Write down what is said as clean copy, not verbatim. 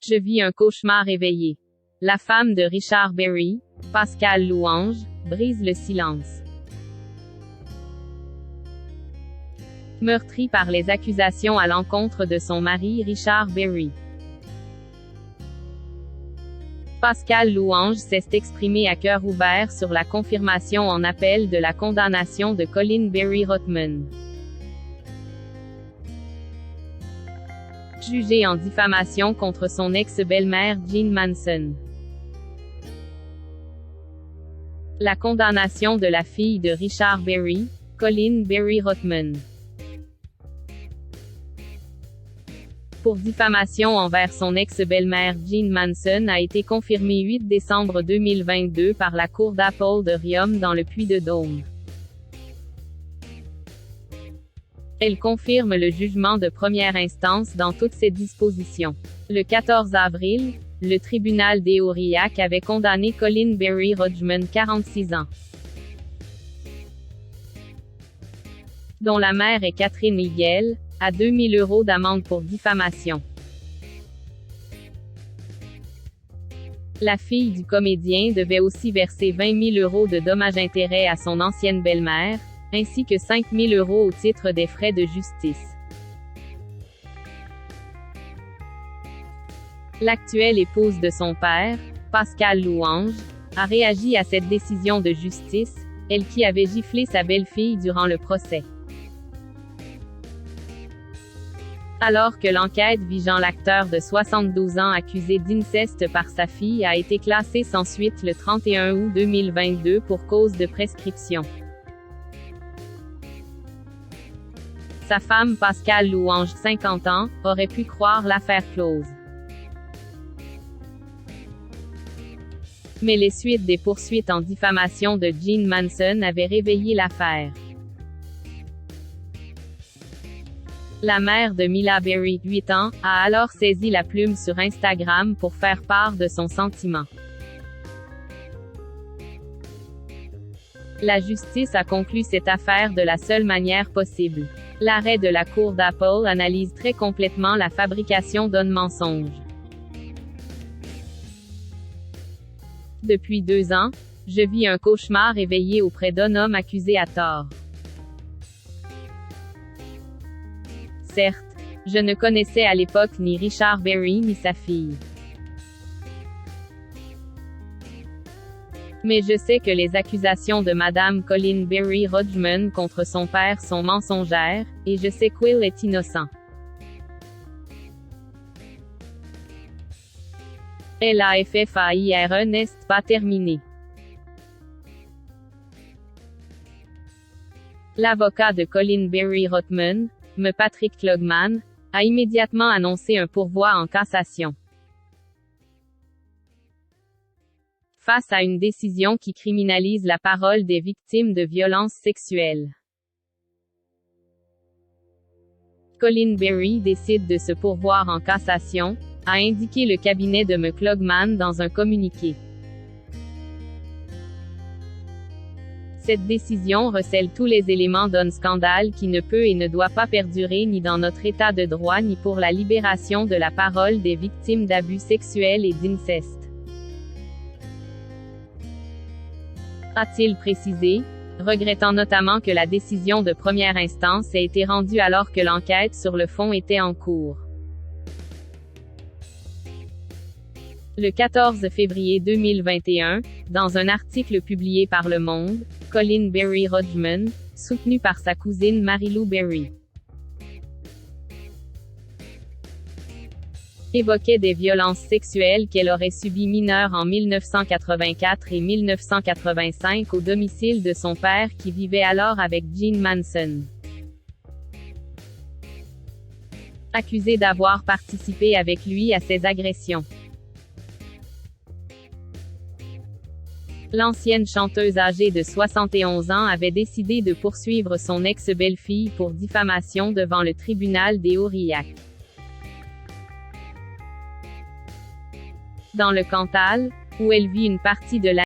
Je vis un cauchemar éveillé. La femme de Richard Berry, Pascale Louange, brise le silence. Meurtrie par les accusations à l'encontre de son mari Richard Berry. Pascale Louange s'est exprimée à cœur ouvert sur la confirmation en appel de la condamnation de Colin Berry Rothman. Jugée en diffamation contre son ex-belle-mère Jean Manson. La condamnation de la fille de Richard Berry, Colin Berry Rothman. Pour diffamation envers son ex-belle-mère Jean Manson a été confirmée 8 décembre 2022 par la Cour d'appel de Riom dans le Puy-de-Dôme. Elle confirme le jugement de première instance dans toutes ses dispositions. Le 14 avril, le tribunal d'Aurillac avait condamné Colin Berry Rothman 46 ans, dont la mère est Catherine Higuel, à 2 000 € d'amende pour diffamation. La fille du comédien devait aussi verser 20 000 € de dommages-intérêts à son ancienne belle-mère, ainsi que 5 000 € au titre des frais de justice. L'actuelle épouse de son père, Pascale Louange, a réagi à cette décision de justice, elle qui avait giflé sa belle-fille durant le procès. Alors que l'enquête visant l'acteur de 72 ans accusé d'inceste par sa fille a été classée sans suite le 31 août 2022 pour cause de prescription. Sa femme Pascale Louange, 50 ans, aurait pu croire l'affaire close. Mais les suites des poursuites en diffamation de Jean Manson avaient réveillé l'affaire. La mère de Mila Berry, 8 ans, a alors saisi la plume sur Instagram pour faire part de son sentiment. La justice a conclu cette affaire de la seule manière possible. L'arrêt de la Cour d'appel analyse très complètement la fabrication d'un mensonge. Depuis 2 ans, je vis un cauchemar éveillé auprès d'un homme accusé à tort. Certes, je ne connaissais à l'époque ni Richard Berry ni sa fille. Mais je sais que les accusations de Madame Colin Berry Rothman contre son père sont mensongères, et je sais qu'il est innocent. L'affaire n'est pas terminée. L'avocat de Colin Berry Rothman, M. Patrick Klugman, a immédiatement annoncé un pourvoi en cassation. Face à une décision qui criminalise la parole des victimes de violences sexuelles. Colin Berry décide de se pourvoir en cassation, a indiqué le cabinet de M. Klugman dans un communiqué. Cette décision recèle tous les éléments d'un scandale qui ne peut et ne doit pas perdurer ni dans notre état de droit ni pour la libération de la parole des victimes d'abus sexuels et d'inceste. A-t-il précisé, regrettant notamment que la décision de première instance ait été rendue alors que l'enquête sur le fond était en cours. Le 14 février 2021, dans un article publié par Le Monde, Colin Berry Rothman, soutenu par sa cousine Marilou Berry, évoquait des violences sexuelles qu'elle aurait subies mineure en 1984 et 1985 au domicile de son père qui vivait alors avec Jean Manson. Accusée d'avoir participé avec lui à ces agressions. L'ancienne chanteuse âgée de 71 ans avait décidé de poursuivre son ex-belle-fille pour diffamation devant le tribunal d'Aurillac. Dans le Cantal, où elle vit une partie de l'année.